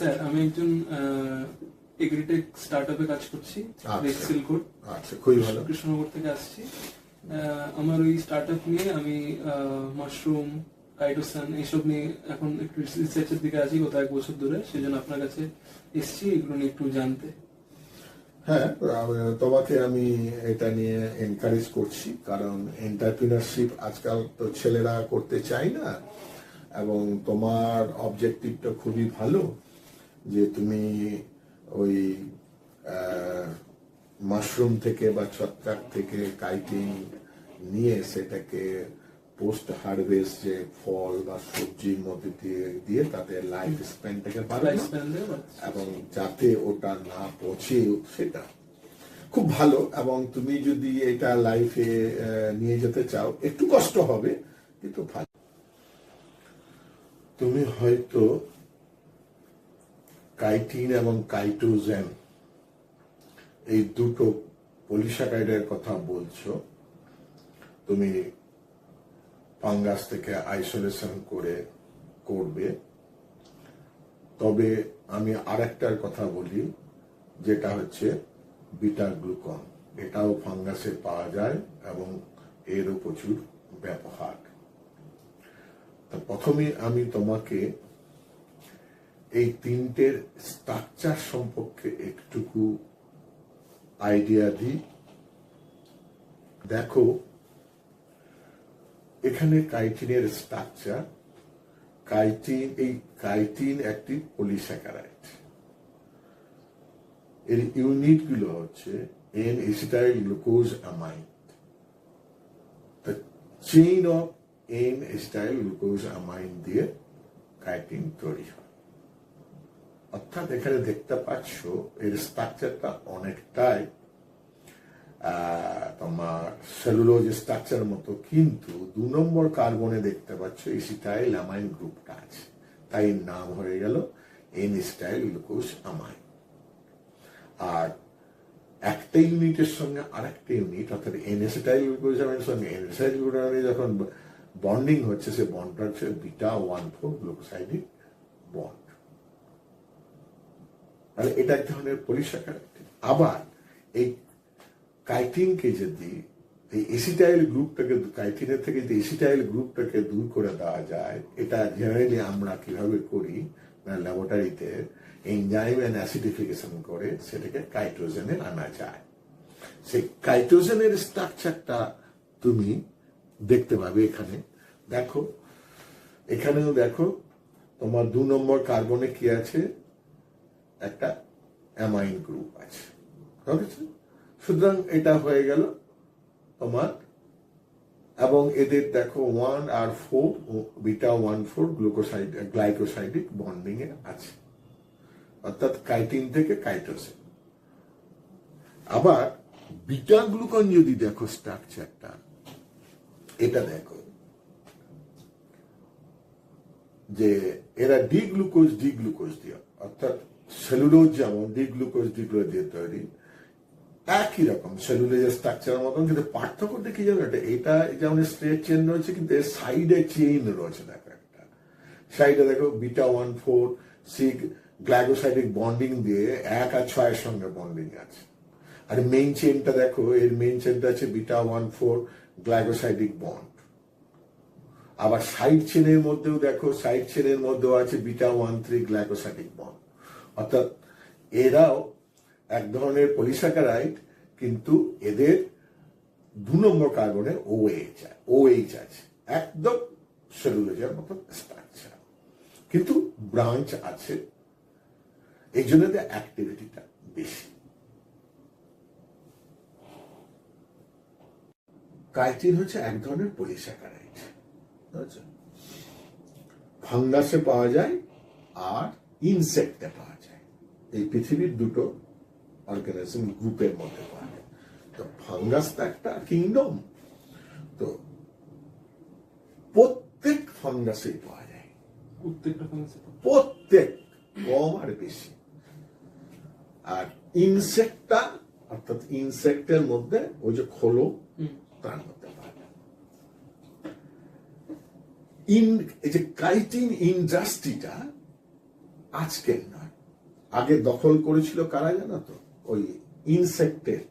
Sir আমি একজন agritech স্টার্টআপে কাজ করছি, রেক্সিল কোড। আচ্ছা, খুবই ভালো। কৃষ্ণনগর থেকে আসছি। আমার ওই স্টার্টআপ নিয়ে আমি মাশরুম, কাইটোসান এইসব নিয়ে এখন একটু রিসার্চের দিকে আছি গত 1 বছর ধরে। সেজন্য আপনার কাছে এসেছি এগুলো নিয়ে একটু জানতে। হ্যাঁ, তোমাকে আমি এটা নিয়ে এনকারেজ করছি, কারণ এন্টারপ্রিনারশিপ আজকাল তো ছেলেরা করতে চায় না, এবং তোমার অবজেক্টিভটা খুবই ভালো যে তুমি ওই মাশরুম থেকে বা ছত্রাক থেকে কাইটিং নিয়ে সেটাকে পোস্ট হারভেস্ট যে ফল বা সবজির মধ্যে দিয়ে তাতে লাইফ স্প্যানটাকে বাড়ানো এবং যাতে ওটা না পচে সেটা খুব ভালো। এবং তুমি যদি এটা লাইফে নিয়ে যেতে চাও একটু কষ্ট হবে, কিন্তু ভালো। তুমি হয়তো কাইটিন এবং কাইটোজেন এই দুটো পলিস্যাকারাইডের কথা বলছো। তুমি ফাঙ্গাস থেকে আইসোলেশন করবে। তবে আমি আরেকটার কথা বলি, যেটা হচ্ছে বিটা গ্লুকন। এটাও ফাঙ্গাসে পাওয়া যায় এবং এরও প্রচুর ব্যবহার। প্রথমে আমি তোমাকে এই তিনটের স্ট্রাকচার সম্পর্কে একটুকু আইডিয়া দিই। দেখো, এখানে কাইটিনের স্ট্রাকচার, কাইটিন একটি পলিস্যাকারাইড। এর ইউনিট গুলো হচ্ছে N acetyl glucose amide. The chain of N acetyl glucose amide দিয়ে কাইটিন তৈরি হয়। অর্থাৎ এখানে দেখতে পাচ্ছ এর স্ট্রাকচারটা অনেকটাই তোমার সেলুলোজ স্ট্রাকচার মতো, কিন্তু 2 নম্বর কার্বনে দেখতে পাচ্ছ এসিটাইল অ্যামাইন গ্রুপটা আছে, তাই নাম হয়ে গেল এন এসিটাইল গ্লুকোজ অ্যামাইন। আর একটা ইউনিটের সঙ্গে আরেকটা ইউনিট, অর্থাৎ এন এসিটাইল গ্লুকোজ অ্যামাইনের সঙ্গে এন এসিটাইল গ্লুকোজ অ্যামাইন যখন বন্ডিং হচ্ছে, সে বন্ডটা হচ্ছে বিটা 1,4 গ্লুকোসাইডিক বন্ড। তাহলে এটা এক ধরনের পলিস্যাকারাইড। আবার এই কাইটিনকে যদি এই এসিটাইল গ্রুপটাকে, কাইটিনের থেকে যদি এসিটাইল গ্রুপটাকে দূর করে দেওয়া যায়, এটা জেনারেলি আমরা কিভাবে করি না, ল্যাবরেটরিতে এনজাইম এন্ড অ্যাসিডিফিকেশন করে সেটাকে কাইটোজেনে আনা যায়। সেই কাইটোজেনের স্ট্রাকচারটা তুমি দেখতে পাবে এখানে। দেখো, এখানেও দেখো তোমার 2 নম্বর কার্বনে কি আছে, একটা অ্যামাইন গ্রুপ আছে। সুতরাং এটা হয়ে গেল তোমার, এবং এদের দেখো 1 আর 4 বিটা 1,4 গ্লাইকোসাইডিক বন্ডিং এ আছে, অর্থাৎ কাইটিন থেকে কাইটোসিন। আবার বিটা গ্লুকন যদি দেখো স্ট্রাকচারটা, এটা দেখো যে এরা ডি গ্লুকোজ দিয়ে, অর্থাৎ সেলুলোজ যেমন ডি গ্লুকোজ দিয়ে তৈরি, একই রকম সেলুলোজের স্ট্রাকচারের মতন, কিন্তু পার্থক্যটা কি জানো, এটা যেমন স্ট্রেট চেন রয়েছে, কিন্তু এর সাইডে চেইন রয়েছে। দেখো একটা সাইডে দেখো বিটা 1,4 গ্লাইকোসাইডিক বন্ডিং দিয়ে 1 আর 6 এর সঙ্গে বন্ডিং আছে। আর মেইন চেইনটা দেখো, এর মেইন চেইনটা আছে বিটা 1,4 গ্লাইকোসাইডিক বন্ড। আবার সাইড চেনের মধ্যেও দেখো, সাইড চেনের মধ্যেও আছে বিটা 1,3 গ্লাইকোসাইডিক বন্ড। অর্থাৎ এরাও এক ধরনের পলিস্যাকারাইড, কিন্তু এদের 2 নম্বর কার্বনে OH আছে, একদম সেলুলোজের মতো স্ট্রাকচার, কিন্তু ব্রাঞ্চ আছে, এই জন্য অ্যাক্টিভিটিটা বেশি। কাইটিন হচ্ছে এক ধরনের পলিস্যাকারাইড, ফাঙ্গাসে পাওয়া যায় আর ইনসেক্টে পাওয়া যায়। এই পৃথিবীর 2টো অর্গানিজম গ্রুপের মধ্যে পাওয়া যায়। তো ফাঙ্গাসটা একটা কিংডম, তো প্রত্যেক ফাঙ্গাসেই পাওয়া যায়, প্রত্যেক, কম আর বেশি। আর ইনসেক্টটা, অর্থাৎ ইনসেক্টের মধ্যে ওই যে খোলো, তার মধ্যে পাওয়া যায়। এই যে কাইটিন ইন্ডাস্ট্রিটা আজকের নয়, আগে দখল করেছিল কারা জানো তো? ওই ইনসেক্টের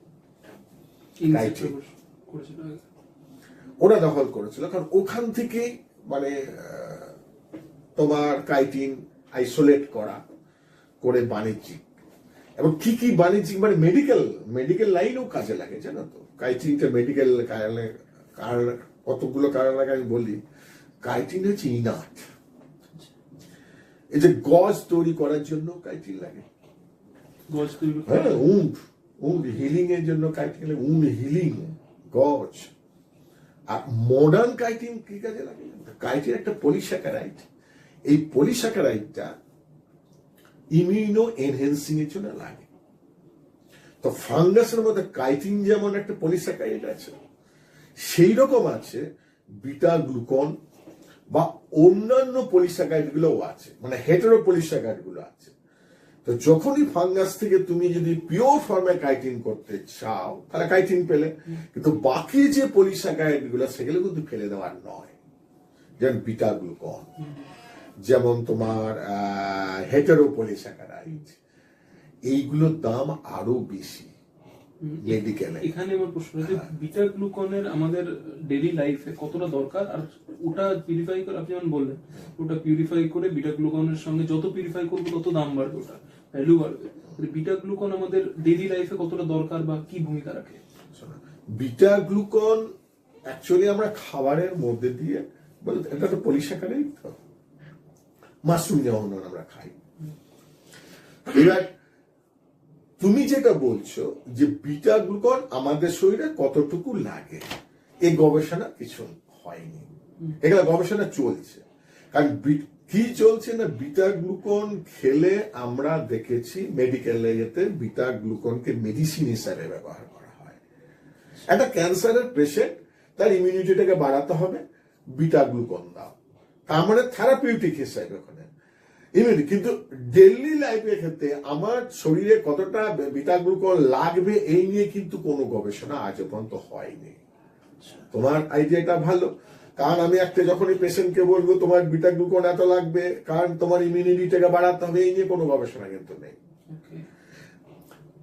ইনসেক্ট করেছিল আগে। ওরা দখল করেছিল, কারণ ওখান থেকে মানে তোমার কাইটিন আইসোলেট করে বাণিজ্যিক, এবং কি কি বাণিজ্যিক মানে মেডিকেল লাইনেও কাজে লাগে জানো তো। কাইটিনটা মেডিকেল কতগুলো কারণ লাগে আমি বলি। কাইটিন হচ্ছে ইনাট, এই যে গজ তৈরি করার জন্য কাইটিন লাগে। গজ তৈরি হ্যাঁ, উন্ড হিলিং এর জন্য কাইটিন লাগে, উন্ড হিলিং গজ। আর মডার্ন কাইটিন কি কাজে লাগে? কাইটিন একটা পলিস্যাকারাইড, এই পলিস্যাকারাইডটা ইমিউনো এনহ্যান্সিং এর জন্য লাগে। তো ফাঙ্গাসের মধ্যে কাইটিন যেমন একটা পলিস্যাকারাইড আছে, সেই রকম আছে বিটা গ্লুকন বা অন্যান্য পলিস্যাকারাইড গুলোও আছে, মানে হেটেরো পলিস্যাকারাইড গুলো আছে। তো যখনই ফাঙ্গাস থেকে তুমি যদি পিওর ফর্মে কাইটিন করতে চাও তাহলে কাইটিন পেলে, কিন্তু বাকি যে পলিস্যাকারাইড গুলো সেগুলো কিন্তু ফেলে দেওয়ার নয়। যেমন বিটা গ্লুকন, যেমন তোমার হেটেরো পলিস্যাকারাইড, এইগুলোর দাম আরো বেশি মেডিকেলে। এখানে আমার প্রশ্ন যে বিটা গ্লুকনের আমাদের ডেইলি লাইফে কতটা দরকার, আর ওটা পিউরিফাই করে, আপনি যেমন বললেন ওটা পিউরিফাই করে বিটা গ্লুকনের সঙ্গে যত পিউরিফাই করবো তত দাম বাড়বে, ওটা ভ্যালু বাড়বে। বিটা গ্লুকন আমাদের ডেইলি লাইফে কতটা দরকার বা কি ভূমিকা রাখে? বিটা গ্লুকন অ্যাকচুয়ালি আমরা খাবারের মধ্যে দিয়ে, বলতে এটা তো পলিস্যাকারাইড, তো মাশরুম যেমন আমরা খাই। এবার তুমি যেটা বলছো যে বিটা গ্লুকন আমাদের শরীরে কতটুকু লাগে, এই গবেষণা কিছু হয়নি, এগুলো গবেষণা চলছে। কারণ কি চলছে না, বিটা গ্লুকন খেলে আমরা দেখেছি মেডিকেলে যেতে বিটা গ্লুকনকে মেডিসিন হিসাবে ব্যবহার করা হয়। একটা ক্যান্সারের পেশেন্ট, তার ইমিউনিটিটাকে বাড়াতে হবে, বিটা গ্লুকন দাও, তার মানে থেরাপিউটিক হিসাবে ওখানে ইমিউনিটি। কিন্তু ডেইলি লাইফের ক্ষেত্রে আমার শরীরে কতটা বিটা গ্লুকন লাগবে এই নিয়ে কিন্তু কোনো গবেষণা আজ পর্যন্ত হয়নি। তোমার আইডিয়াটা ভালো, কারণ আমি একটা যখনই পেশেন্টকে বলবো তোমার বিটা গ্লুকন এত লাগবে কারণ তোমার ইমিউনিটিটাকে বাড়াতে হবে, এই নিয়ে কোনো গবেষণা কিন্তু নেই।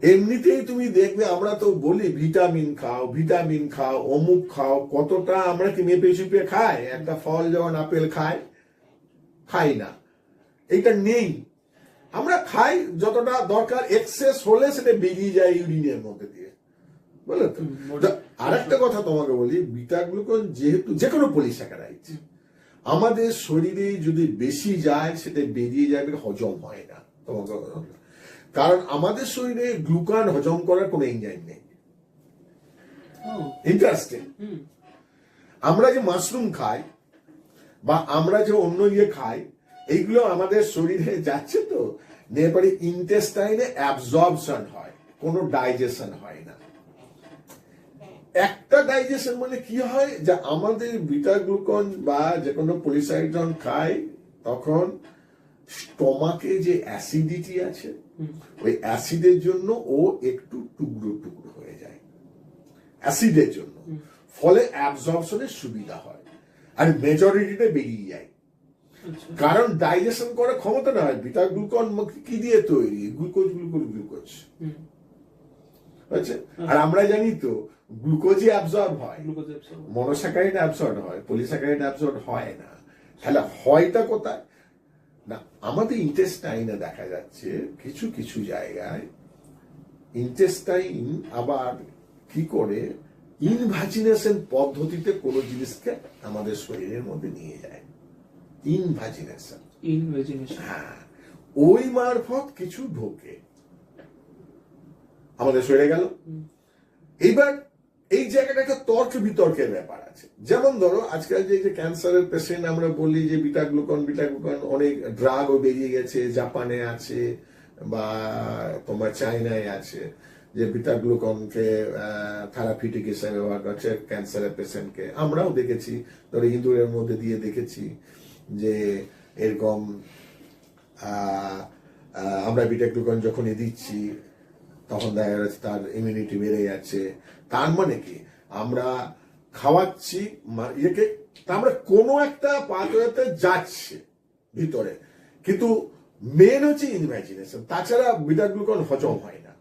এমনিতেই তুমি দেখবে আমরা তো বলি ভিটামিন খাও অমুক খাও, কতটা আমরা কি মেপে চুপে খাই? একটা ফল যেমন আপেল খাই না, এইটা নেই। আমরা খাই যতটা দরকার, এক্সেস হলে সেটা বেরিয়ে যায় ইউরিনের মধ্যে দিয়ে, বুঝলে তো। আর একটা কথা তোমাকে বলি, বিটা গ্লুকন যেহেতু যে কোনো পলিস্যাকারাইড আমাদের শরীরে যদি বেশি যায় সেটা বেরিয়ে যাবে, হজম হয় না তোমাকে, কারণ আমাদের শরীরে গ্লুকন হজম করার কোনো এনজাইম নেই। ইন্টারেস্টিং। আমরা যে মাশরুম খাই বা আমরা যে অন্য খাই, এইগুলো আমাদের শরীরে যাচ্ছে তো, নেপারে ইন্টেস্টাইনে অ্যাবজর্পশন হয়, কোনো ডাইজেশন হয় না। একটা ডাইজেশন মানে কি হয়, যে আমাদের বিটা গ্লুকন বা যে কোনো পলিস্যাকারাইড যখন খাই তখন স্টমাকে যে অ্যাসিডিটি আছে, ওই অ্যাসিডের জন্য ও একটু টুকরো টুকরো হয়ে যায় অ্যাসিডের জন্য, ফলে অ্যাবজর্পশনের সুবিধা হয় আর মেজরিটিটা বেরিয়ে যায়। কারণ ডাইজেশন করার ক্ষমতা না হয়। বিটা গ্লুকন কি দিয়ে তৈরি? গ্লুকোজ। আচ্ছা, আর আমরা জানি তো গ্লুকোজই অ্যাবজর্ব হয়, মনোস্যাকারাইড অ্যাবজর্ব হয়, পলিস্যাকারাইড অ্যাবজর্ব হয় না। তাহলে হয়টা কোথায় না, আমাদের ইন্টেস্টাইনে দেখা যাচ্ছে কিছু কিছু জায়গায় ইন্টেস্টাইন আবার কি করে ইনভাজিনেশন পদ্ধতিতে কোনো জিনিসকে আমাদের শরীরের মধ্যে নিয়ে যায়। ইনভাজিনেশন, হ্যাঁ, ওই মারফত কিছু ঢোকে আমাদের শরীরে গেল। এইবার এই জায়গাটা একটা তর্ক বিতর্কের ব্যাপার আছে। যেমন ধরো আজকাল যে ক্যান্সারের পেশেন্ট আমরা বলি যে বিটা গ্লুকন অনেক ড্রাগও বেরিয়ে গেছে, জাপানে আছে বা তোমার চায়নায় আছে, যে বিটা গ্লুকনকে থেরাপিউটিক হিসেবে ব্যবহার করছে ক্যান্সারের পেশেন্টকে। আমরাও দেখেছি, ধরো হিন্দুদের মধ্যে দিয়ে দেখেছি যে এরকম আমরা বিটা গ্লুকন যখনই দিচ্ছি তখন দেখা যাচ্ছে তার ইমিউনিটি বেড়ে যাচ্ছে। তার মানে কি আমরা খাওয়াচ্ছি ইয়েকে, আমরা কোনো একটা পাথওয়েতে যাচ্ছে ভিতরে, কিন্তু মেন হচ্ছে ইমাজিনেশন, তাছাড়া বিটা গ্লুকন হজম হয় না।